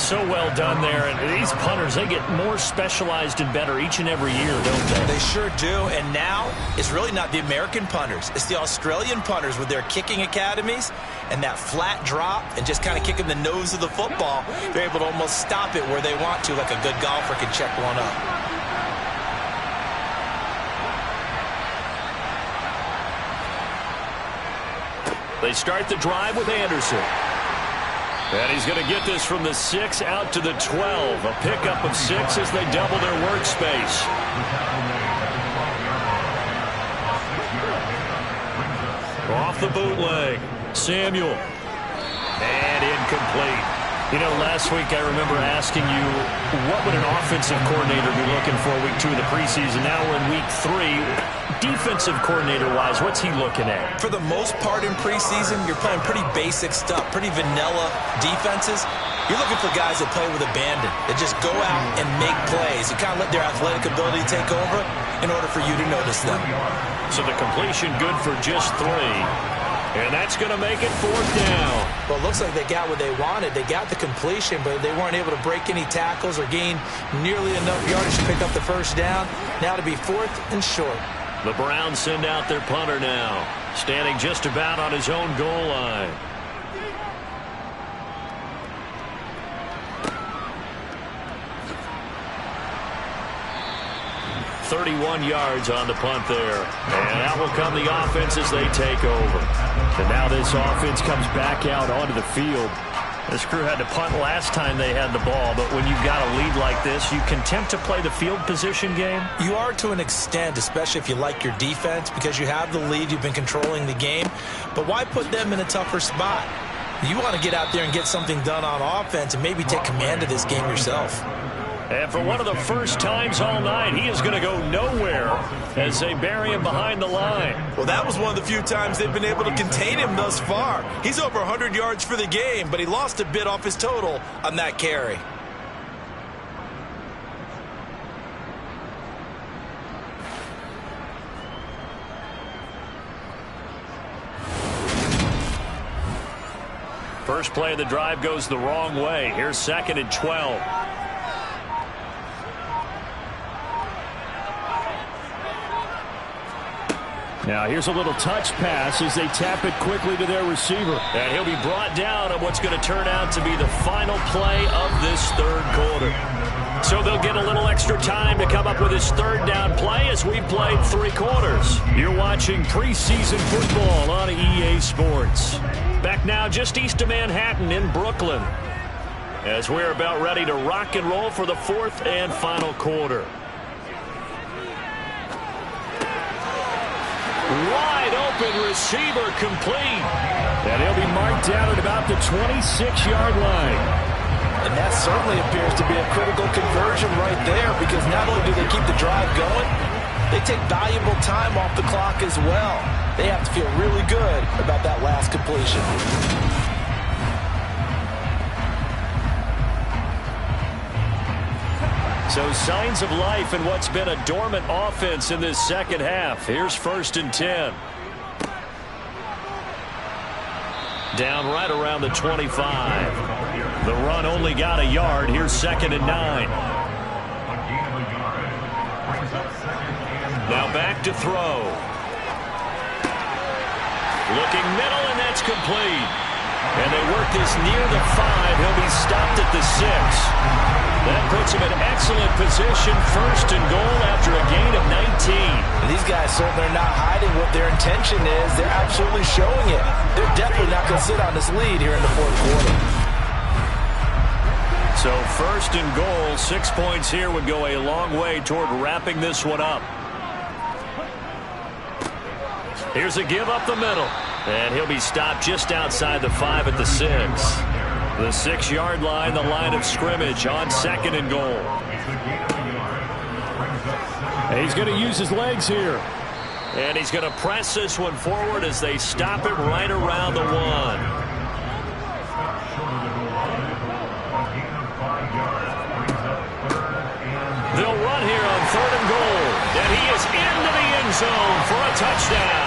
So well done there. And these punters, they get more specialized and better each and every year, don't they? They sure do. And now it's really not the American punters. It's the Australian punters with their kicking academies and that flat drop and just kind of kicking the nose of the football. They're able to almost stop it where they want to, like a good golfer can check one up. They start the drive with Anderson. And he's going to get this from the 6 out to the 12. A pickup of 6 as they double their workspace. Off the bootleg. Samuel. And incomplete. You know, last week I remember asking you, what would an offensive coordinator be looking for week 2 of the preseason? Now we're in week 3. Defensive coordinator-wise, what's he looking at? For the most part in preseason, you're playing pretty basic stuff, pretty vanilla defenses. You're looking for guys that play with abandon, that just go out and make plays and kind of let their athletic ability take over in order for you to notice them. So the completion good for just 3. And that's going to make it 4th down. Well, it looks like they got what they wanted. They got the completion, but they weren't able to break any tackles or gain nearly enough yardage to pick up the first down. Now to be 4th and short. The Browns send out their punter now, standing just about on his own goal line. 31 yards on the punt there. And out will come the offense as they take over. And now this offense comes back out onto the field. This crew had to punt last time they had the ball, but when you've got a lead like this, you content to play the field position game? You are to an extent, especially if you like your defense, because you have the lead, you've been controlling the game. But why put them in a tougher spot? You want to get out there and get something done on offense and maybe take command of this game yourself. And for one of the first times all night, he is going to go nowhere as they bury him behind the line. Well, that was one of the few times they've been able to contain him thus far. He's over 100 yards for the game, but he lost a bit off his total on that carry. First play of the drive goes the wrong way. Here's 2nd and 12. Now here's a little touch pass as they tap it quickly to their receiver. And he'll be brought down on what's going to turn out to be the final play of this 3rd quarter. So they'll get a little extra time to come up with his 3rd down play as we played 3 quarters. You're watching preseason football on EA Sports. Back now just east of Manhattan in Brooklyn, as we're about ready to rock and roll for the 4th and final quarter. Wide open receiver complete. And he'll be marked down at about the 26-yard line. And that certainly appears to be a critical conversion right there, because not only do they keep the drive going, they take valuable time off the clock as well. They have to feel really good about that last completion. So signs of life in what's been a dormant offense in this 2nd half. Here's 1st and 10. Down right around the 25. The run only got a yard. Here's 2nd and 9. Now back to throw. Looking middle, and that's complete. And they work this near the 5. He'll be stopped at the 6. That puts him in excellent position, 1st and goal after a gain of 19. And these guys certainly are not hiding what their intention is. They're absolutely showing it. They're definitely not going to sit on this lead here in the 4th quarter. So 1st and goal, 6 points here would go a long way toward wrapping this one up. Here's a give up the middle. And he'll be stopped just outside the 5 at the 6. The 6-yard line, the line of scrimmage on 2nd and goal. And he's going to use his legs here. And he's going to press this one forward as they stop him right around the 1. They'll run here on 3rd and goal. And he is into the end zone for a touchdown.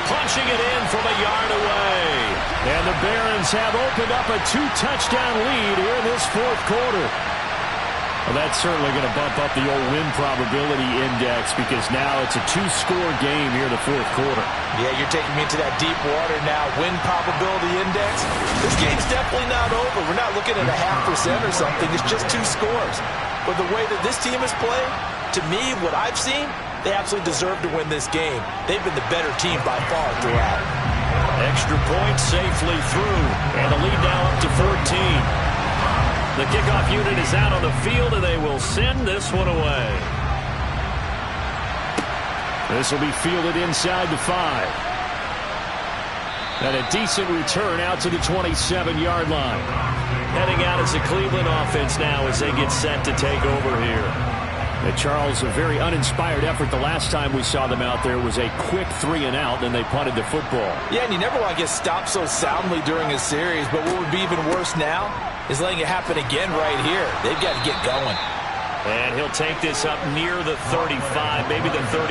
Punching it in from a yard away. And the Barons have opened up a 2-touchdown lead here in this 4th quarter. Well, that's certainly going to bump up the old win probability index, because now it's a 2-score game here in the 4th quarter. Yeah, you're taking me into that deep water now. Win probability index. This game's definitely not over. We're not looking at a 0.5% or something. It's just 2 scores. But the way that this team has played, to me, what I've seen, they absolutely deserve to win this game. They've been the better team by far throughout. Extra point safely through. And the lead now up to 14. The kickoff unit is out on the field, and they will send this one away. This will be fielded inside the 5. And a decent return out to the 27-yard line. Heading out as a Cleveland offense now as they get set to take over here. Charles, a very uninspired effort. The last time we saw them out there was a quick 3-and-out, and they punted the football. Yeah, and you never want to get stopped so soundly during a series, but what would be even worse now is letting it happen again right here. They've got to get going. And he'll take this up near the 35, maybe the 34.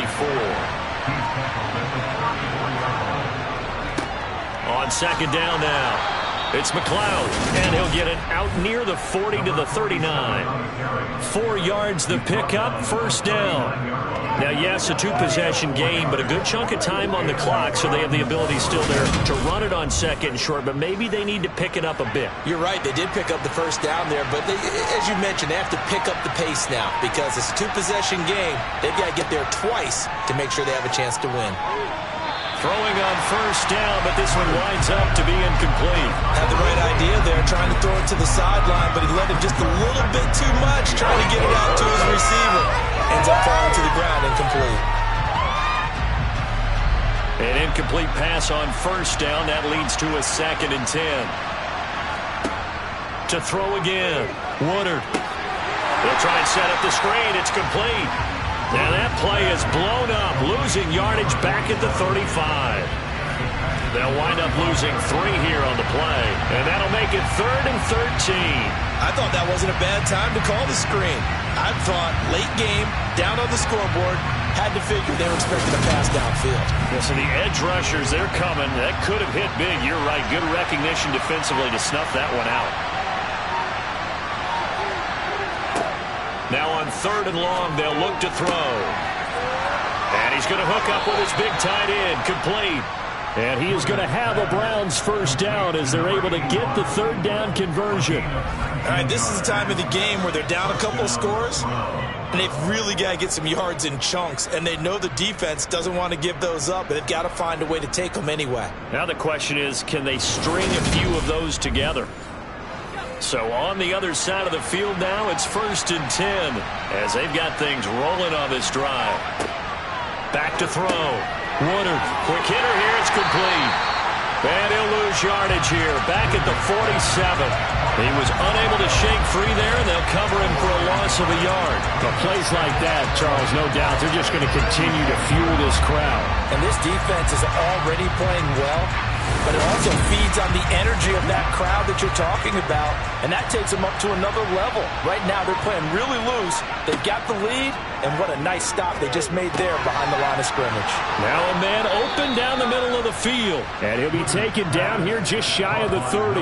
On second down now. It's McLeod, and he'll get it out near the 40 to the 39. 4 yards the pickup, first down. Now, yes, a 2-possession game, but a good chunk of time on the clock, so they have the ability still there to run it on second and short, but maybe they need to pick it up a bit. You're right. They did pick up the first down there, but as you mentioned, they have to pick up the pace now because it's a 2-possession game. They've got to get there twice to make sure they have a chance to win. Throwing on first down, but this one winds up to be incomplete. Had the right idea there, trying to throw it to the sideline, but he let it just a little bit too much, trying to get it out to his receiver. Ends up falling to the ground, incomplete. An incomplete pass on first down. That leads to a 2nd and 10. To throw again. Woodard. They'll try and set up the screen. It's complete. Now that play is blown up, losing yardage back at the 35. They'll wind up losing 3 here on the play, and that'll make it 3rd and 13. I thought that wasn't a bad time to call the screen. I thought late game, down on the scoreboard, had to figure they were expecting a pass downfield. Yeah, so the edge rushers, they're coming. That could have hit big. You're right. Good recognition defensively to snuff that one out. Now on 3rd and long, they'll look to throw. And he's going to hook up with his big tight end, complete. And he is going to have a Browns first down as they're able to get the 3rd down conversion. All right, this is the time of the game where they're down a couple of scores, and they've really got to get some yards in chunks, and they know the defense doesn't want to give those up, but they've got to find a way to take them anyway. Now the question is, can they string a few of those together? So on the other side of the field now, it's 1st and 10 as they've got things rolling on this drive. Back to throw. Woodard, quick hitter here, it's complete. And he'll lose yardage here, back at the 47. He was unable to shake free there, and they'll cover him for a loss of a yard. But plays like that, Charles, no doubt, they're just going to continue to fuel this crowd. And this defense is already playing well, but it also feeds on the energy of that crowd that you're talking about, and that takes them up to another level. Right now, they're playing really loose. They've got the lead, and what a nice stop they just made there behind the line of scrimmage. Now a man open down the middle of the field, and he'll be taken down here just shy of the 30.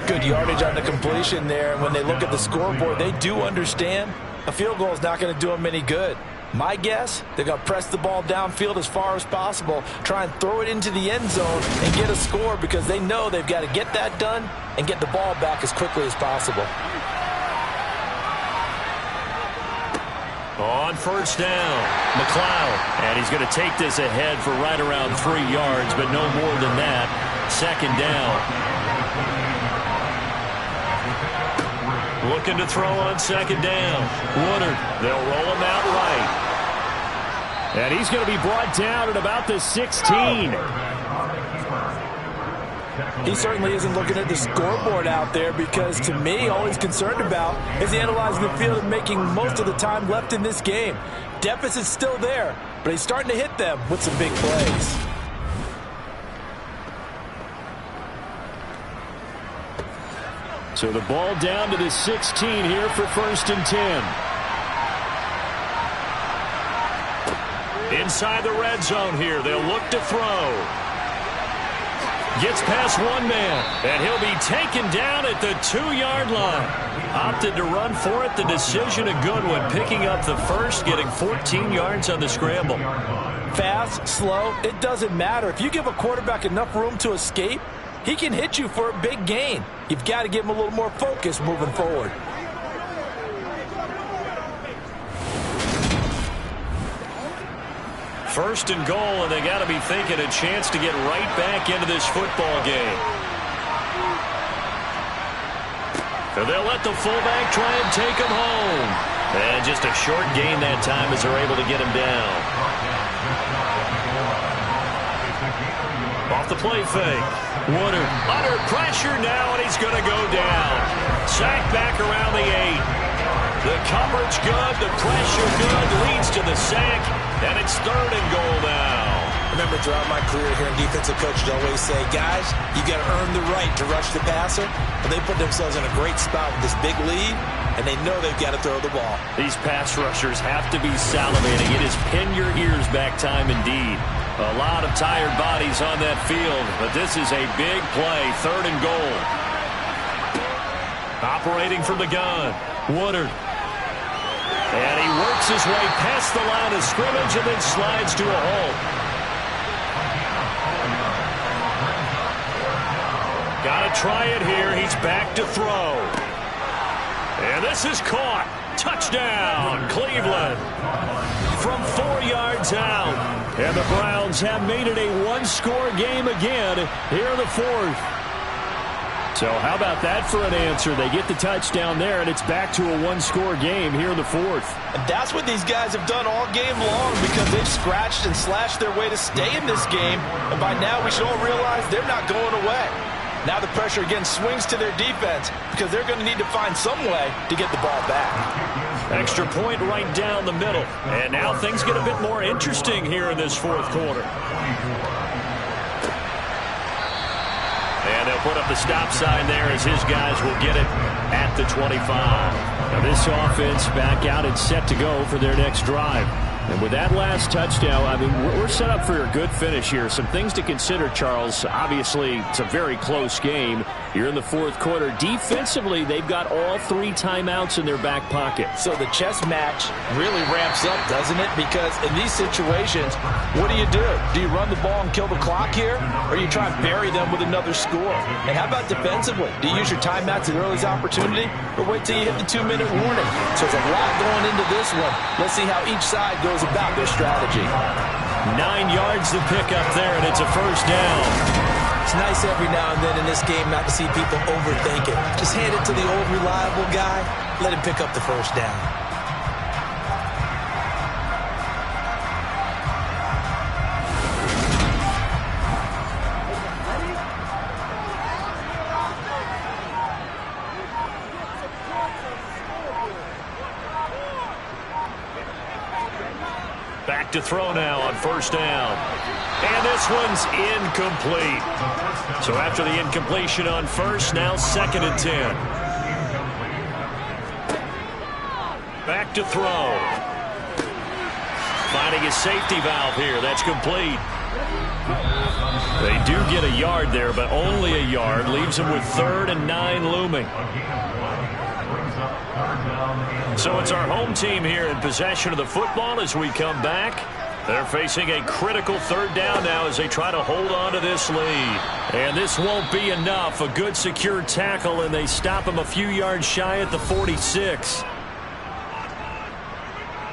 Good yardage on the completion there, and when they look at the scoreboard, they do understand a field goal is not going to do them any good. My guess, they're going to press the ball downfield as far as possible, try and throw it into the end zone and get a score because they know they've got to get that done and get the ball back as quickly as possible. On first down, McLeod. And he's going to take this ahead for right around 3 yards, but no more than that. 2nd down. Looking to throw on 2nd down. Woodard, they'll roll him out right. And he's going to be brought down at about the 16. He certainly isn't looking at the scoreboard out there because, to me, all he's concerned about is analyzing the field and making most of the time left in this game. Deficit's still there, but he's starting to hit them with some big plays. So the ball down to the 16 here for 1st and 10. Inside the red zone here, they'll look to throw. Gets past one man, and he'll be taken down at the 2-yard line. Opted to run for it. The decision a good one, picking up the first, getting 14 yards on the scramble. Fast, slow, it doesn't matter. If you give a quarterback enough room to escape, he can hit you for a big gain. You've got to give him a little more focus moving forward. First and goal, and they got to be thinking a chance to get right back into this football game. So they'll let the fullback try and take him home. And just a short gain that time as they're able to get him down. Off the play fake. Woodard under pressure now, and he's going to go down. Sacked back around the 8. The coverage good, the pressure good, leads to the sack, and it's 3rd and goal now. Remember, throughout my career here in defensive coaches always say, guys, you got to earn the right to rush the passer. And they put themselves in a great spot with this big lead, and they know they've got to throw the ball. These pass rushers have to be salivating. It is pin your ears back time indeed. A lot of tired bodies on that field, but this is a big play, 3rd and goal. Operating from the gun, Woodard. And he works his way past the line of scrimmage and then slides to a halt. Got to try it here. He's back to throw. And this is caught. Touchdown, Cleveland. From 4 yards out. And the Browns have made it a one-score game again here in the 4th. So how about that for an answer? They get the touchdown there, and it's back to a one-score game here in the 4th. And that's what these guys have done all game long because they've scratched and slashed their way to stay in this game. And by now we should all realize they're not going away. Now the pressure again swings to their defense because they're going to need to find some way to get the ball back. Extra point right down the middle. And now things get a bit more interesting here in this 4th quarter. And they'll put up the stop sign there as his guys will get it at the 25. Now this offense back out and set to go for their next drive. And with that last touchdown, I mean, we're set up for a good finish here. Some things to consider, Charles. Obviously, it's a very close game. You're in the 4th quarter. Defensively, they've got all 3 timeouts in their back pocket. So the chess match really ramps up, doesn't it? Because in these situations, what do? Do you run the ball and kill the clock here? Or you try and bury them with another score? And how about defensively? Do you use your timeouts at earliest opportunity? Or wait till you hit the 2-minute warning? So there's a lot going into this one. Let's see how each side goes about their strategy. 9 yards to pick up there, and it's a 1st down. It's nice every now and then in this game not to see people overthink it. Just hand it to the old reliable guy. Let him pick up the 1st down. Back to throw now on 1st down. And this one's incomplete. So after the incompletion on 1st, now 2nd and 10. Back to throw. Finding his safety valve here. That's complete. They do get a yard there, but only a yard. Leaves them with 3rd and 9 looming. So it's our home team here in possession of the football as we come back. They're facing a critical 3rd down now as they try to hold on to this lead. And this won't be enough. A good secure tackle, and they stop him a few yards shy at the 46.